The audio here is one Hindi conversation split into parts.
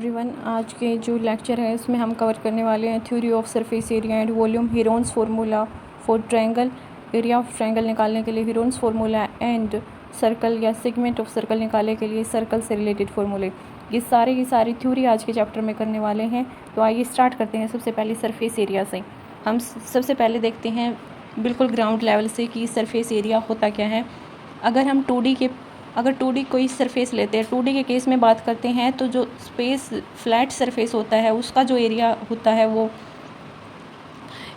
एवरीवन, आज के जो लेक्चर है इसमें हम कवर करने वाले हैं theory of surface area and volume, Heron's formula for triangle, area of triangle निकालने के लिए हीरोन्स फार्मूला एंड सर्कल या सेगमेंट ऑफ सर्कल निकालने के लिए सर्कल से रिलेटेड फार्मूले। ये सारे की सारी थ्योरी आज के चैप्टर में करने वाले हैं। तो आइए स्टार्ट करते हैं सबसे पहले सरफेस एरिया से। हम सबसे पहले देखते हैं बिल्कुल ग्राउंड लेवल से कि सरफेस एरिया होता क्या है। अगर 2D कोई सरफेस लेते हैं, 2D के केस में बात करते हैं, तो जो स्पेस फ्लैट सरफेस होता है उसका जो एरिया होता है वो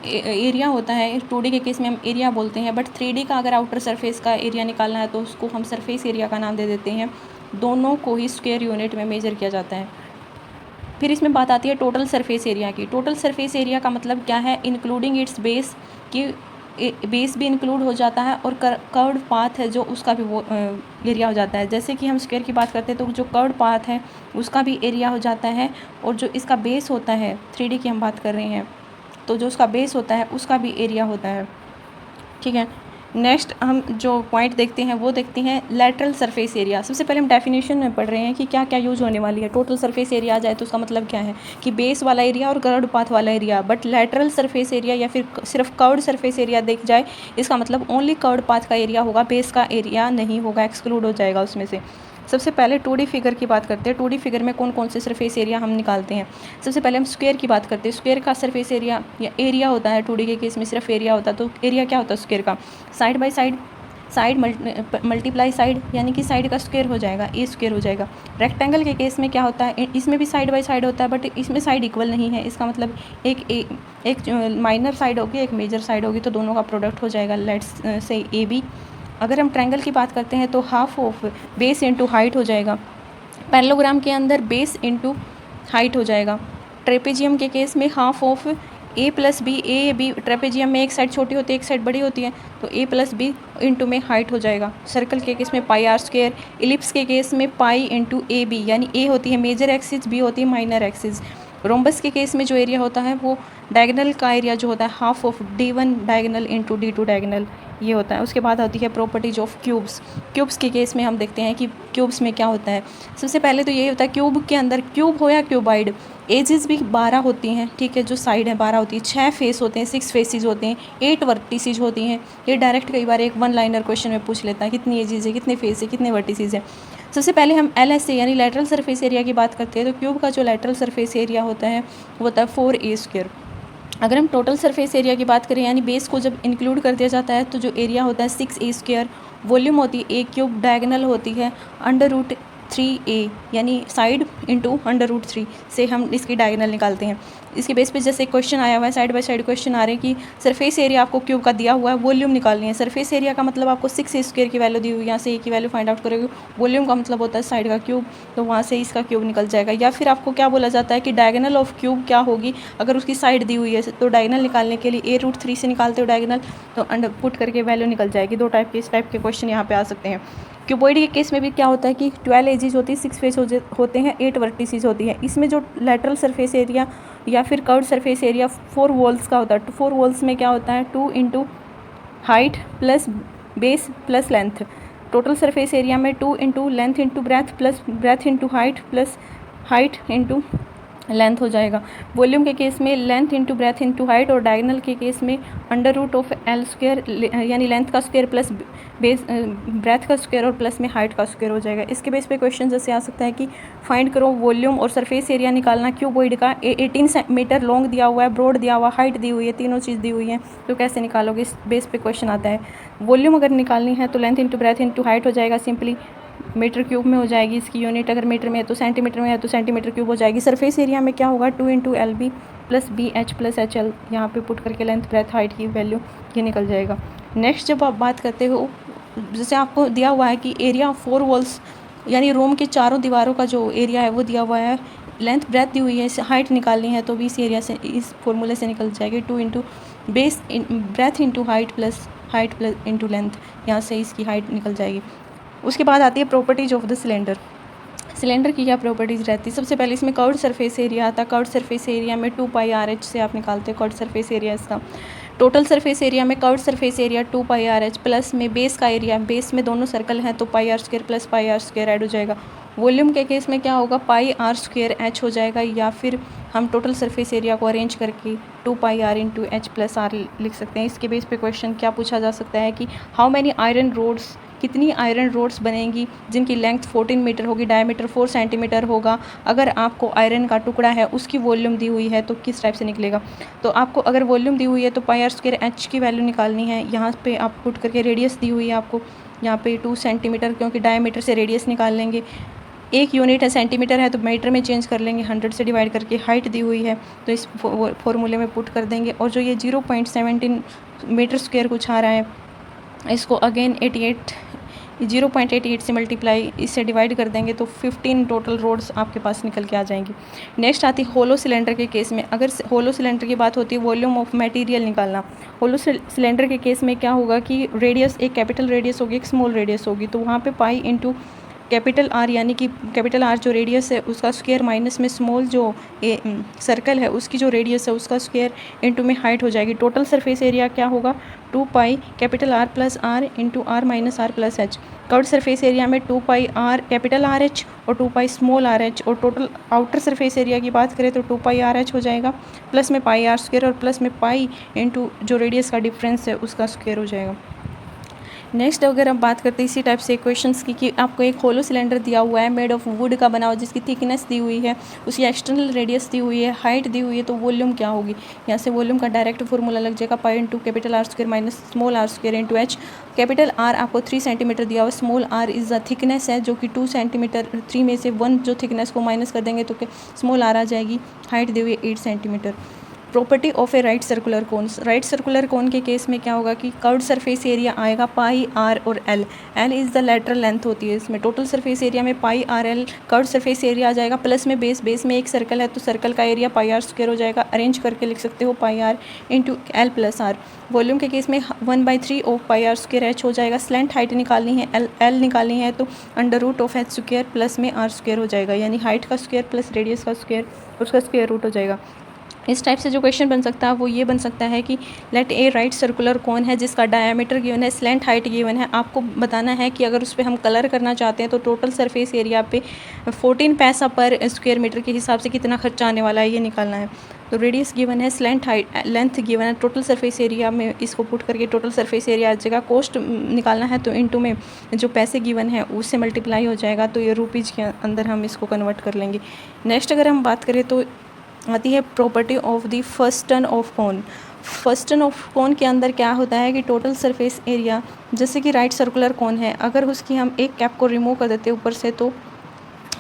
एरिया होता है। 2D के केस में हम एरिया बोलते हैं, बट 3D का अगर आउटर सरफेस का एरिया निकालना है तो उसको हम सरफेस एरिया का नाम दे देते हैं। दोनों को ही स्क्वायर यूनिट में मेजर किया जाता है। फिर इसमें बात आती है टोटल सरफेस एरिया की। टोटल सरफेस एरिया का मतलब क्या है, इंक्लूडिंग इट्स बेस, कि बेस भी इंक्लूड हो जाता है और कर्व्ड पाथ है जो उसका भी वो एरिया हो जाता है। जैसे कि हम स्क्वायर की बात करते हैं तो जो कर्व्ड पाथ है उसका भी एरिया हो जाता है, और जो इसका बेस होता है 3D की हम बात कर रहे हैं तो जो उसका बेस होता है उसका भी एरिया होता है। ठीक है, नेक्स्ट हम जो पॉइंट देखते हैं वो देखते हैं लैटरल सरफेस एरिया। सबसे पहले हम डेफिनेशन में पढ़ रहे हैं कि क्या क्या यूज़ होने वाली है। टोटल सरफेस एरिया आ जाए तो उसका मतलब क्या है कि बेस वाला एरिया और कर्व्ड पाथ वाला area. But lateral surface area या फिर सिर्फ कर्व्ड सरफेस एरिया देख जाए, इसका मतलब ओनली कर्व्ड पाथ का एरिया होगा, बेस का एरिया नहीं होगा, एक्सक्लूड हो जाएगा उसमें से। सबसे पहले 2D फिगर की बात करते हैं। 2D फिगर में कौन कौन से सरफेस एरिया हम निकालते हैं। सबसे पहले हम स्क्वायर की बात करते हैं। स्क्वायर का सरफेस एरिया या एरिया होता है, 2D के केस में सिर्फ एरिया होता है। तो एरिया क्या होता है स्क्वायर का, side by side multiply side, यानी कि साइड का स्क्वायर हो जाएगा, ए स्क्वायर हो जाएगा। रेक्टेंगल के केस में क्या होता है, इसमें भी साइड बाय साइड होता है, बट इसमें साइड इक्वल नहीं है। इसका मतलब एक माइनर साइड होगी, एक मेजर साइड होगी, तो दोनों का प्रोडक्ट हो जाएगा, लेट्स से ए बी। अगर हम ट्रायंगल की बात करते हैं तो half of base into height हो जाएगा। पैरेललोग्राम के अंदर बेस इंटू हाइट हो जाएगा। ट्रेपेजियम के केस में half of a plus b, a b, trapezium में एक साइड छोटी होती है एक साइड बड़ी होती है, तो ए प्लस बी इंटू में हाइट हो जाएगा। सर्कल के केस में पाई आर स्क्वायर। इलिप्स के केस में पाई इंटू ए बी, यानी ए होती है मेजर एक्सिस, बी होती है माइनर एक्सिस। रोम्बस के केस में जो एरिया होता है वो डायगनल का एरिया जो होता है half of D1 diagonal into D2 diagonal, ये होता है। उसके बाद आती है प्रॉपर्टीज ऑफ क्यूब्स। क्यूब्स के केस में हम देखते हैं कि क्यूब्स में क्या होता है। सबसे पहले तो यही होता है क्यूब के अंदर, क्यूब हो या क्यूबाइड, एजेस भी 12 होती हैं। ठीक है, जो साइड है 12 होती है, 6 फेस होते हैं, 6 फेसिस होते हैं, 8 वर्टिसेस होती हैं। ये डायरेक्ट कई बार एक 1 लाइनर क्वेश्चन में पूछ लेता है कितनी एजेस है, कितने फेस है, कितने वर्टिसेस है। सबसे पहले हम LSA यानी लैटरल सरफेस एरिया की बात करते हैं। तो क्यूब का जो लैटरल सरफेस एरिया होता है वो होता है 4A स्क्वायर। अगर हम टोटल सरफेस एरिया की बात करें, यानी बेस को जब इंक्लूड कर दिया जाता है, तो जो एरिया होता है 6A स्क्वायर। वॉल्यूम होती है A क्यूब, डायगनल होती है √3A, यानी साइड इंटू √3 से हम इसकी डायगनल निकालते हैं। इसके बेस पे जैसे क्वेश्चन आया हुआ है, साइड बाय साइड क्वेश्चन आ रहे हैं कि सरफेस एरिया आपको क्यूब का दिया हुआ है, वॉल्यूम निकालनी है। सरफेस एरिया का मतलब आपको 6A स्क्वायर की वैल्यू दी हुई है, यहाँ से A की वैल्यू फाइंड आउट करोगे। वॉल्यूम का मतलब होता है साइड का क्यूब, तो वहाँ से इसका क्यूब निकल जाएगा। या फिर आपको क्या बोला जाता है कि डायगनल ऑफ क्यूब क्या होगी, अगर उसकी साइड दी हुई है तो डायगनल निकालने के लिए A√3 से निकालते हो डायगनल, तो अंडर पुट करके वैल्यू निकल जाएगी। इस टाइप के क्वेश्चन यहाँ पे आ सकते हैं। क्यूबॉइड के केस में भी क्या होता है कि 12 एजेस होती है, 6 फेस होते हैं, 8 वर्टिसेस होती है। इसमें जो लैटरल सरफेस एरिया या फिर कर्व्ड सरफेस एरिया 4 वॉल्स का होता है। 4 वॉल्स में क्या होता है, 2 into height plus base plus length. Total surface area में 2 into length into breadth plus breadth into height plus height into length हो जाएगा। वॉल्यूम के केस में length into breadth into height, और डायगनल के केस में √L स्क्वायर, यानी लेंथ का स्क्वायर प्लस बेस ब्रेथ का स्क्वायर और प्लस में हाइट का स्क्वायर हो जाएगा। इसके बेस पे क्वेश्चन जैसे आ सकता है कि फाइंड करो वॉल्यूम और सरफेस एरिया निकालना क्यूबॉइड का। 18 मीटर लॉन्ग दिया हुआ है, ब्रॉड दिया हुआ, हाइट दी हुई है, तीनों चीज़ दी हुई है, तो कैसे निकालोगे, इस बेस पे क्वेश्चन आता है। वॉल्यूम अगर निकालनी है तो length into breadth into height हो जाएगा, सिंपली मीटर क्यूब में हो जाएगी इसकी यूनिट। अगर मीटर में है तो सेंटीमीटर में है तो सेंटीमीटर क्यूब हो जाएगी। सरफेस एरिया में क्या होगा, 2 into LB plus BH plus HL, यहाँ पे पुट करके लेंथ ब्रेथ हाइट की वैल्यू ये निकल जाएगा। नेक्स्ट जब आप बात करते हो, जैसे आपको दिया हुआ है कि एरिया 4 वॉल्स यानी रूम के चारों दीवारों का जो एरिया है वो दिया हुआ है, लेंथ ब्रेथ दी हुई है, हाइट निकालनी है तो भी इस एरिया से, इस फॉर्मूले से निकल जाएगी। 2 into base breath into height plus into length, यहाँ से इसकी हाइट निकल जाएगी। उसके बाद आती है properties of the cylinder. Cylinder की क्या प्रॉपर्टीज़ रहती है। सबसे पहले इसमें कर्व्ड सरफेस एरिया आता है। कर्व्ड सरफेस एरिया में 2πRH से आप निकालते हैं कर्व्ड सरफेस एरिया इसका। टोटल सरफेस एरिया में curved surface area 2 pi R H plus में बेस का एरिया, बेस में दोनों सर्कल हैं तो pi are square plus pi are square add हो जाएगा। वॉल्यूम के केस में क्या होगा, पाई आर स्क्वायर एच हो जाएगा, या फिर हम टोटल सरफेस एरिया को अरेंज करके 2 pi R into H plus R लिख सकते हैं। इसके बेस पे क्वेश्चन क्या पूछा जा सकता है कि हाउ मैनी आयरन रोड्स, कितनी आयरन रोड्स बनेंगी जिनकी लेंथ 14 मीटर होगी, डायमीटर 4 सेंटीमीटर होगा, अगर आपको आयरन का टुकड़ा है उसकी वॉल्यूम दी हुई है तो किस टाइप से निकलेगा। तो आपको अगर वॉल्यूम दी हुई है तो पाई आर स्क्वायर एच की वैल्यू निकालनी है। यहाँ पे आप पुट करके रेडियस दी हुई है आपको, यहाँ पे 2 सेंटीमीटर, क्योंकि डायमीटर से रेडियस निकाल लेंगे। एक यूनिट है सेंटीमीटर है तो मीटर में चेंज कर लेंगे, 100 से डिवाइड करके हाइट दी हुई है तो इस फॉर्मूले में पुट कर देंगे। और जो ये 0.17 मीटर स्क्वायर कुछ आ रहा है, इसको अगेन 0.88 से मल्टीप्लाई इससे डिवाइड कर देंगे तो 15 टोटल रोड्स आपके पास निकल के आ जाएंगी। नेक्स्ट आती है होलो सिलेंडर के केस में। अगर होलो सिलेंडर की बात होती है वॉल्यूम ऑफ मटेरियल निकालना, होलो सिलेंडर के केस में क्या होगा कि रेडियस, एक कैपिटल रेडियस होगी, एक स्मॉल रेडियस होगी, तो वहाँ पे पाई इंटू कैपिटल आर, यानी कि कैपिटल आर जो रेडियस है उसका स्क्वायर माइनस में स्मॉल जो सर्कल है उसकी जो रेडियस है उसका स्क्वायर इंटू में हाइट हो जाएगी। टोटल सरफेस एरिया क्या होगा, 2 pi capital r plus r into r minus r plus h. Curved surface area में 2 pi r capital r h और 2 पाई स्मॉल आर एच। और टोटल आउटर सरफेस एरिया की बात करें तो 2 पाई आर एच हो जाएगा, प्लस में पाई आर स्क्वायर और प्लस में पाई इंटू जो रेडियस का डिफरेंस है उसका स्क्वायर हो जाएगा। नेक्स्ट अगर हम बात करते हैं इसी टाइप से क्वेश्चंस की कि आपको एक होलो सिलेंडर दिया हुआ है मेड ऑफ वुड का बना हुआ, जिसकी थिकनेस दी हुई है, उसकी एक्सटर्नल रेडियस दी हुई है, हाइट दी हुई है, तो वॉल्यूम क्या होगी। यहाँ से वॉल्यूम का डायरेक्ट फॉर्मूला लग जाएगा, pi into capital r square minus small r square into h. Capital r आपको 3 सेंटीमीटर दिया हुआ, small r is the thickness है जो कि 2 सेंटीमीटर, 3 में से 1 जो थिकनेस को माइनस कर देंगे तो स्मॉल आर आ जाएगी। हाइट दी हुई है 8 centimetre. Property of A right circular cone, right circular cone के केस में क्या होगा कि कर्व्ड सरफेस एरिया आएगा पाई आर और L. L is the lateral length होती है इसमें। टोटल सरफेस एरिया में pi R L curved surface area आ जाएगा, प्लस में बेस, बेस में एक सर्कल है तो सर्कल का एरिया पाई आर स्क्वायर हो जाएगा। अरेंज करके लिख सकते हो pi R into L plus R. Volume के केस में 1/3 of pi are square H हो जाएगा। स्लेंट हाइट निकालनी है, एल निकालनी है तो under root of h square plus में आर स्क्वायर हो जाएगा, यानी हाइट का स्क्वायर प्लस रेडियस का स्क्वायर, उसका स्क्वायर रूट हो जाएगा। इस टाइप से जो क्वेश्चन बन सकता है वो ये बन सकता है कि लेट ए राइट सर्कुलर कोन है जिसका डायमीटर गिवन है, स्लेंट हाइट गिवन है। आपको बताना है कि अगर उस पर हम कलर करना चाहते हैं तो टोटल सरफेस एरिया पे 14 पैसा पर स्क्वायर मीटर के हिसाब से कितना खर्चा आने वाला है ये निकालना है। तो रेडियस गिवन है, स्लेंट हाइट लेंथ गिवन है, टोटल सरफेस एरिया में इसको पुट करके टोटल सरफेस एरिया आ जाएगा। कॉस्ट निकालना है तो इनटू में जो पैसे गिवन है उससे मल्टीप्लाई हो जाएगा, तो ये रुपीज़ के अंदर हम इसको कन्वर्ट कर लेंगे। नेक्स्ट अगर हम बात करें तो आती है property of the first turn of cone. First turn of cone के अंदर क्या होता है कि टोटल सरफेस एरिया, जैसे कि राइट सर्कुलर कोन है, अगर उसकी हम एक कैप को रिमूव कर देते हैं ऊपर से, तो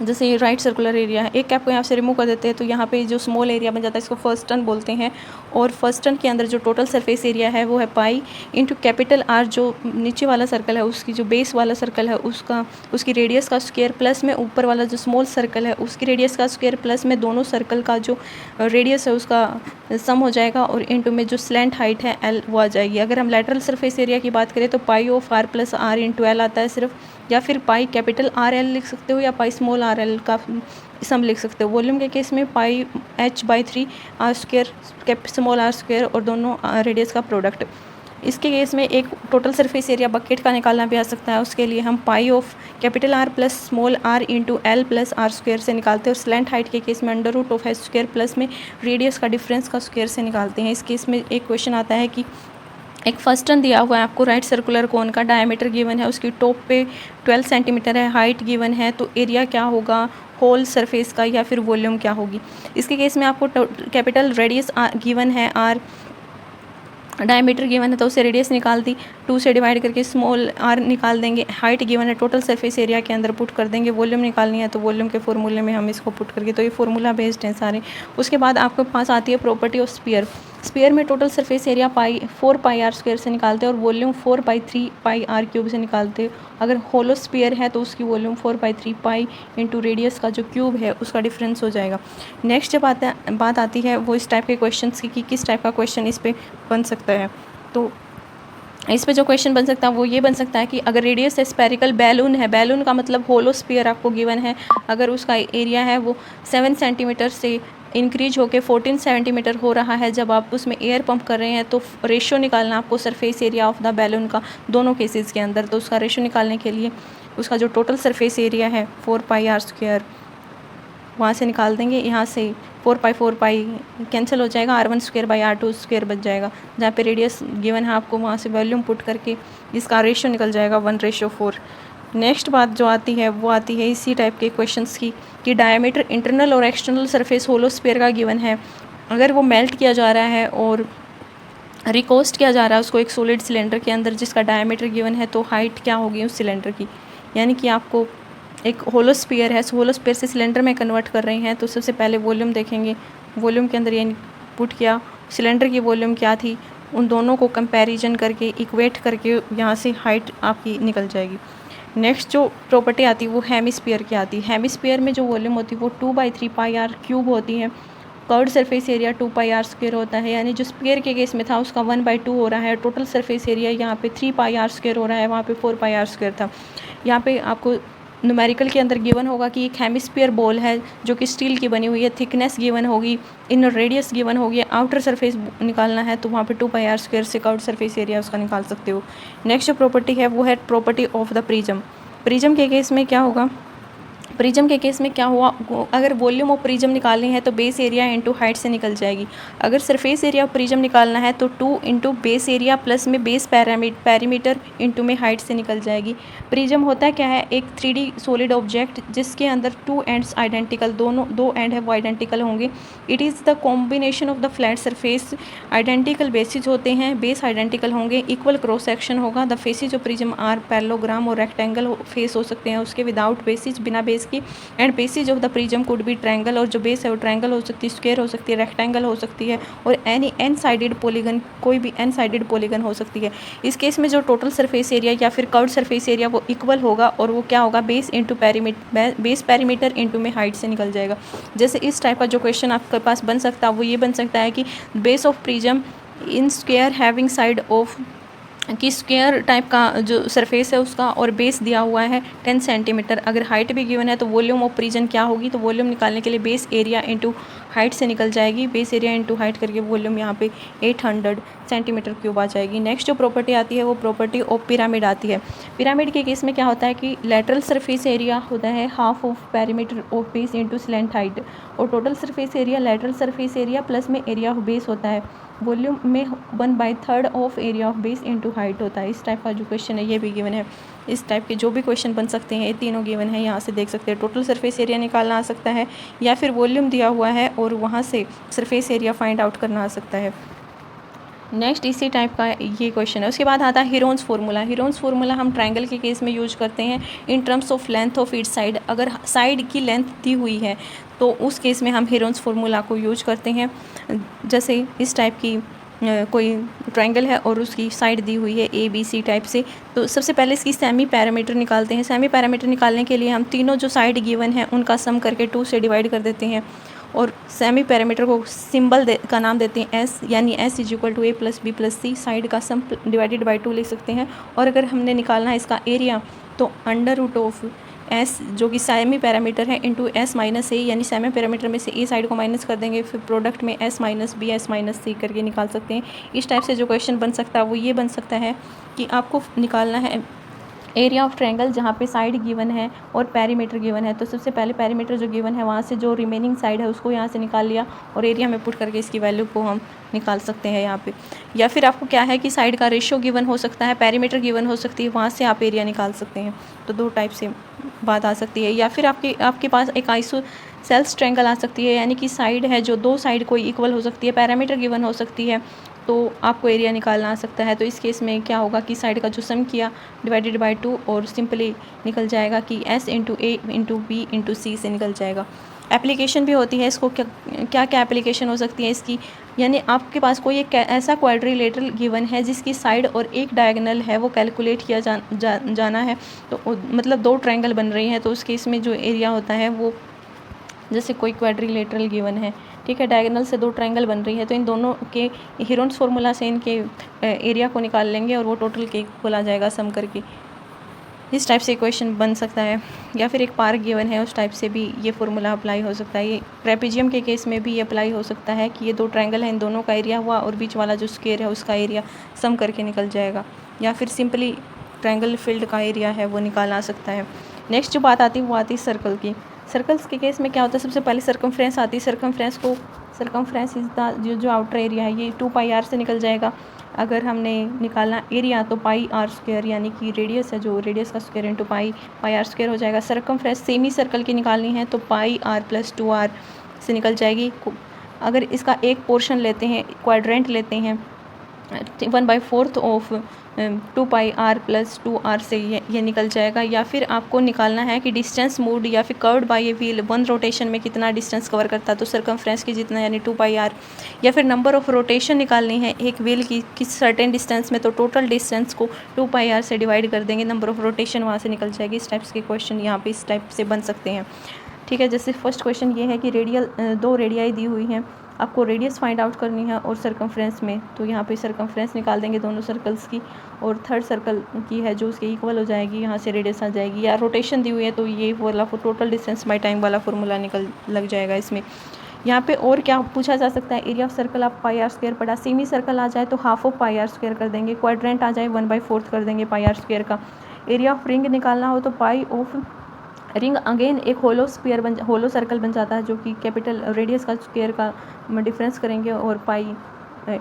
जैसे ये राइट सर्कुलर एरिया है, एक कैप को यहाँ से रिमूव कर देते हैं तो यहाँ पे जो स्मॉल एरिया बन जाता है इसको फर्स्ट टर्न बोलते हैं। और फर्स्ट टर्न के अंदर जो टोटल सरफेस एरिया है वो है पाई इंटू कैपिटल आर, जो नीचे वाला सर्कल है उसकी जो बेस वाला सर्कल है उसकी रेडियस का स्क्वायर, प्लस में ऊपर वाला जो स्मॉल सर्कल है उसकी रेडियस का स्क्वायर, प्लस में दोनों सर्कल का जो रेडियस है उसका सम हो जाएगा, और इंटू में जो स्लेंट हाइट है एल वो आ जाएगी। अगर हम लैटरल सरफेस एरिया की बात करें तो pi of r plus r into l आता है सिर्फ, या फिर पाई कैपिटल आर एल लिख सकते हो या पाई स्मॉल आर एल का सम लिख सकते हो। वॉल्यूम के केस में pi h/3 r square small r square और दोनों रेडियस का प्रोडक्ट। इसके केस में एक टोटल सरफेस एरिया बकेट का निकालना भी आ सकता है, उसके लिए हम pi of capital r plus small r into L plus r square से निकालते हैं। और स्लेंट हाइट के केस में under root of h square plus में रेडियस का डिफरेंस का स्क्वायर से निकालते हैं। इस केस में एक क्वेश्चन आता है कि एक फर्स्ट टर्न दिया हुआ है आपको, राइट सर्कुलर कोन का डायमीटर गिवन है, उसकी टॉप पे 12 सेंटीमीटर है, हाइट गिवन है, तो एरिया क्या होगा होल सरफेस का, या फिर वॉल्यूम क्या होगी। इसके केस में आपको कैपिटल रेडियस गिवन है आर, डायमीटर गिवन है तो उसे रेडियस निकाल दी, 2 से डिवाइड करके स्मॉल आर निकाल देंगे। हाइट गिवन है, टोटल सरफेस एरिया के अंदर पुट कर देंगे। वॉल्यूम निकालनी है तो वॉल्यूम के फॉर्मूले में हम इसको पुट करके, तो ये फॉर्मूला बेस्ड हैं सारे। उसके बाद आपके पास आती है प्रॉपर्टी ऑफ स्फीयर। स्फीयर में total surface area 4 pi are square से निकालते हैं और वॉल्यूम 4/3 पाई आर क्यूब से निकालते हैं। अगर होलो स्फीयर है तो उसकी वॉल्यूम 4/3 पाई इंटू रेडियस का जो क्यूब है उसका डिफरेंस हो जाएगा। नेक्स्ट जब बात आती है वो इस टाइप के क्वेश्चन की कि किस टाइप का क्वेश्चन इस पर बन सकता है। तो इस पे जो क्वेश्चन बन सकता है वो ये बन सकता है कि अगर रेडियस स्फेरिकल बैलून है, बैलून का मतलब होलो स्फीयर आपको गिवन है, अगर उसका एरिया है वो 7 सेंटीमीटर से इंक्रीज होकर 14 सेंटीमीटर हो रहा है, जब आप उसमें एयर पंप कर रहे हैं तो रेशियो निकालना आपको surface area of the balloon का दोनों केसेस के अंदर। तो उसका रेशियो निकालने के लिए उसका जो टोटल सरफेस एरिया है 4πr², वहाँ से निकाल देंगे। यहाँ से 4π कैंसिल हो जाएगा, r1²/r2² बच जाएगा। जहाँ पे रेडियस गिवन है आपको वहाँ से वॉल्यूम पुट करके इसका रेशियो निकल जाएगा 1:4। नेक्स्ट बात जो आती है वो आती है इसी टाइप के क्वेश्चंस की कि डायमीटर इंटरनल और एक्सटर्नल सरफेस होलो स्फीयर का गिवन है, अगर वो मेल्ट किया जा रहा है और रिकोस्ट किया जा रहा है उसको एक सॉलिड सिलेंडर के अंदर जिसका डायमीटर गिवन है, तो हाइट क्या होगी उस सिलेंडर की। यानी कि आपको एक होलो स्फीयर है, होलो स्फीयर से सिलेंडर में कन्वर्ट कर रहे हैं, तो सबसे पहले वॉल्यूम देखेंगे। वॉल्यूम के अंदर ये पुट किया, सिलेंडर की वॉल्यूम क्या थी, उन दोनों को कंपैरिजन करके इक्वेट करके यहाँ से हाइट आपकी निकल जाएगी। नेक्स्ट जो प्रॉपर्टी आती है वो हेमिस्फीयर की आती है। हेमिस्फीयर में जो वॉल्यूम होती है वो 2/3πr³ होती है। कर्व्ड सरफेस एरिया 2πr² होता है, यानी जो स्फीयर के केस में था उसका 1/2 हो रहा है। टोटल सरफेस एरिया यहाँ पे 3πr² हो रहा है, वहाँ पे 4πr² था। यहाँ पे आपको न्यूमेरिकल के अंदर गिवन होगा कि एक हेमिस्फीयर बॉल है जो कि स्टील की बनी हुई है, थिकनेस गिवन होगी, इनर रेडियस गिवन होगी, आउटर सरफेस निकालना है तो वहाँ पे 2πr² से कर्व्ड सरफेस एरिया उसका निकाल सकते हो। नेक्स्ट जो प्रॉपर्टी है वो है property of the prism. Prism के केस में क्या होगा, प्रिज्म के केस में क्या हुआ, अगर वॉल्यूम ऑफ प्रिज्म निकालनी है तो बेस एरिया इंटू हाइट से निकल जाएगी। अगर सरफेस एरिया ऑफ प्रिज्म निकालना है तो 2 इंटू बेस एरिया प्लस में बेस पैरामीटर इंटू में हाइट से निकल जाएगी। प्रिज्म होता क्या है, एक 3D सॉलिड ऑब्जेक्ट जिसके अंदर 2 एंड्स आइडेंटिकल, दो एंड है वो आइडेंटिकल होंगे। It is the combination of the flat surface, identical basis होते हैं, बेस आइडेंटिकल होंगे, इक्वल क्रॉस सेक्शन होगा। The faces of prism are parallelogram और रेक्टेंगल फेस हो सकते हैं उसके, विदाउट बेसिस, बिना बेस की। And basis of the prism could be triangle, और जो बेस है वो ट्रायंगल हो सकती है, स्क्वायर हो सकती है, रेक्टेंगल हो सकती है, और एनी एन साइडेड पॉलीगन, कोई भी एन साइडेड पॉलीगन हो सकती है। इस केस में जो टोटल सरफेस एरिया या फिर कर्व्ड सरफेस एरिया वो इक्वल होगा, और वो क्या होगा, base into base perimeter into में हाइट से निकल जाएगा। जैसे इस टाइप का जो क्वेश्चन आपके पास बन सकता है वो ये बन सकता है कि base of prism in square having side of, कि स्क्वायर टाइप का जो सरफेस है उसका और बेस दिया हुआ है 10 सेंटीमीटर। अगर हाइट भी गिवन है तो वॉल्यूम ऑफ प्रिज्म क्या होगी, तो वॉल्यूम निकालने के लिए बेस एरिया इंटू हाइट से निकल जाएगी। बेस एरिया इंटू हाइट करके वॉल्यूम यहाँ पे 800 सेंटीमीटर क्यूब आ जाएगी। नेक्स्ट जो प्रॉपर्टी आती है वो प्रॉपर्टी ऑफ पिरामिड आती है। पिरामिड के केस में क्या होता है कि लेटरल सरफेस एरिया होता है half of perimeter of base into slant height, और total surface area lateral surface area plus में एरिया ऑफ बेस होता है। वॉल्यूम में 1/3 of area of base into height होता है। इस टाइप का जो क्वेश्चन है ये भी गिवन है। इस टाइप के जो भी क्वेश्चन बन सकते हैं ये तीनों गिवन है, यहाँ से देख सकते हैं। टोटल सरफेस एरिया निकालना आ सकता है, या फिर वॉल्यूम दिया हुआ है और वहाँ से सरफेस एरिया फाइंड आउट करना आ सकता है। नेक्स्ट इसी टाइप का ये क्वेश्चन है। उसके बाद आता है हीरोन्स फार्मूला। हीरोन्स फार्मूला हम ट्रायंगल के केस में यूज करते हैं in terms of length of each side. अगर साइड की लेंथ दी हुई है तो उस केस में हम हीरोन्स फार्मूला को यूज करते हैं। जैसे इस टाइप की कोई ट्रायंगल है और उसकी साइड दी हुई है ABC टाइप से, तो सबसे पहले इसकी सेमी पैरामीटर निकालते हैं। सेमी पैरामीटर निकालने के लिए हम तीनों जो साइड गिवन है उनका सम करके 2 से डिवाइड कर देते हैं, और सेमी पैरामीटर को सिंबल का नाम देते हैं S, यानी S = A + B + C। Side का सम डिवाइडेड बाई 2 लिख सकते हैं। और अगर हमने निकालना है इसका एरिया तो √of S जो कि सेमी पैरामीटर है इंटू S - A, यानी सेमी पैरामीटर में से A साइड को माइनस कर देंगे, फिर प्रोडक्ट में S - B S - C करके निकाल सकते हैं। इस टाइप से जो क्वेश्चन बन सकता है वो ये बन सकता है कि आपको निकालना है एरिया ऑफ ट्रायंगल जहाँ पे साइड गिवन है और पैरीमीटर गिवन है। तो सबसे पहले पैरीमीटर जो गिवन है वहाँ से जो रिमेनिंग साइड है उसको यहाँ से निकाल लिया और एरिया में पुट करके इसकी वैल्यू को हम निकाल सकते हैं यहाँ पे। या फिर आपको क्या है कि साइड का रेशियो गिवन हो सकता है, पैरीमीटर गिवन हो सकती है, वहाँ से आप एरिया निकाल सकते हैं। तो 2 टाइप से बात आ सकती है। या फिर आपके पास एक आइसोसेल्स ट्रायंगल आ सकती है, यानी कि साइड है जो 2 साइड कोई इक्वल हो सकती है, पैरामीटर गिवन हो सकती है, तो आपको एरिया निकालना आ सकता है। तो इस केस में क्या होगा कि साइड का जो सम किया डिवाइडेड बाय 2 और सिंपली निकल जाएगा कि S × A × B × C से निकल जाएगा। एप्लीकेशन भी होती है इसको, क्या एप्लीकेशन हो सकती है इसकी, यानी आपके पास कोई एक ऐसा क्वाड्रिलेटरल गिवन है जिसकी साइड और एक डायगोनल है वो कैलकुलेट किया जाना है। तो मतलब 2 ट्रायंगल बन रही हैं, तो उस केस में जो एरिया होता है वो जैसे कोई क्वाड्रिलेटरल गिवन है, ठीक है, डायगोनल से दो ट्रायंगल बन रही है, तो इन दोनों के हेरोन्स फार्मूला से इनके एरिया को निकाल लेंगे और वो टोटल के इक्वल आ जाएगा सम करके। इस टाइप से क्वेश्चन बन सकता है। या फिर एक पार्क गिवन है, उस टाइप से भी ये फार्मूला अप्लाई हो सकता है। ये ट्रेपेजियम के केस में भी ये अप्लाई हो सकता है कि ये दो ट्रायंगल हैं, इन दोनों का एरिया हुआ और बीच वाला जो स्क्वायर है उसका एरिया सम करके निकल जाएगा। या फिर सिंपली ट्रायंगल फील्ड का एरिया है वो निकाला आ सकता है। नेक्स्ट जो बात आती है वो आती है सर्कल की। सर्कल्स के केस में क्या होता है, सबसे पहले सर्कमफ्रेंस आती है। सर्कमफ्रेंस इज द जो आउटर एरिया है ये 2πr से निकल जाएगा। अगर हमने निकालना एरिया तो πr² यानी कि रेडियस है, जो रेडियस का स्क्वायर इंटू πr² हो जाएगा। सर्कमफ्रेंस सेमी सर्कल की निकालनी है तो πr + 2r से निकल जाएगी। अगर इसका एक पोर्शन लेते हैं, क्वाड्रेंट लेते हैं, 1/4 ऑफ 2πr + 2r से ये निकल जाएगा। या फिर आपको निकालना है कि डिस्टेंस मूव्ड या फिर curved by a wheel 1 rotation में कितना डिस्टेंस कवर करता है, तो सर्कमफ्रेंस की जितना यानी 2πr। या फिर नंबर ऑफ रोटेशन निकालनी है एक व्हील की किस सर्टेन डिस्टेंस में, तो टोटल डिस्टेंस को 2πr से डिवाइड कर देंगे, नंबर ऑफ रोटेशन वहाँ से निकल जाएगी। इस टाइप्स के क्वेश्चन यहाँ पे इस टाइप से बन सकते हैं, ठीक है। जैसे फर्स्ट क्वेश्चन ये है कि दो रेडियाई दी हुई हैं, आपको रेडियस फाइंड आउट करनी है और सर्कमफ्रेंस में, तो यहाँ पे सर्कमफ्रेंस निकाल देंगे दोनों सर्कल्स की, और थर्ड सर्कल की है जो उसके इक्वल हो जाएगी, यहाँ से रेडियस आ जाएगी। या रोटेशन दी हुई है तो ये वाला टोटल डिस्टेंस बाय टाइम वाला फार्मूला लग जाएगा इसमें। यहाँ पे और क्या पूछा जा सकता है, एरिया ऑफ सर्कल आप πr² पढ़ा, सेमी सर्कल आ जाए तो हाफ ऑफ πr² कर देंगे, क्वाड्रेंट आ जाए 1/4 कर देंगे πr² का। एरिया ऑफ रिंग निकालना हो तो पाई ऑफ रिंग अगेन एक होलो सर्कल बन जाता है, जो कि कैपिटल रेडियस का स्क्वायर का डिफरेंस करेंगे और पाई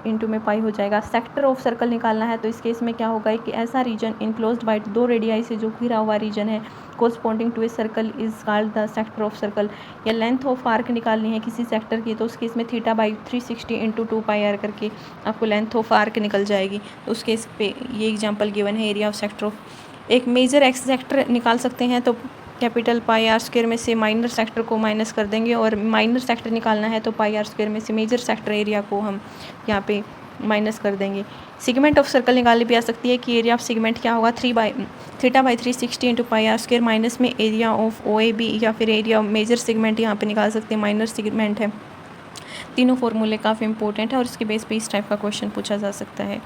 इंटू में पाई हो जाएगा। सेक्टर ऑफ सर्कल निकालना है तो इस केस में क्या होगा कि ऐसा रीजन इनक्लोज्ड बाय दो रेडियाई से जो घिरा हुआ रीजन है corresponding to a circle is called the sector of circle. या लेंथ ऑफ आर्क निकालनी है किसी सेक्टर की, तो उस केस में θ/360 इंटू 2πr करके आपको लेंथ ऑफ आर्क निकल जाएगी। तो उस केस पे ये एग्जाम्पल गिवन है एरिया ऑफ सेक्टर ऑफ। एक मेजर एक्स सेक्टर निकाल सकते हैं तो कैपिटल πr² में से माइनर सेक्टर को माइनस कर देंगे, और माइनर सेक्टर निकालना है तो πr² में से मेजर सेक्टर एरिया को हम यहाँ पे माइनस कर देंगे। सेगमेंट ऑफ सर्कल निकालनी भी आ सकती है कि एरिया ऑफ सेगमेंट क्या होगा, θ/360 इंटू πr² माइनस में एरिया ऑफ OAB, या फिर एरिया ऑफ मेजर सेगमेंट यहाँ पे निकाल सकते हैं, माइनर सेगमेंट है। तीनों फॉर्मूले काफ़ी इंपॉर्टेंट है और इसके बेस पे इस टाइप का क्वेश्चन पूछा जा सकता है।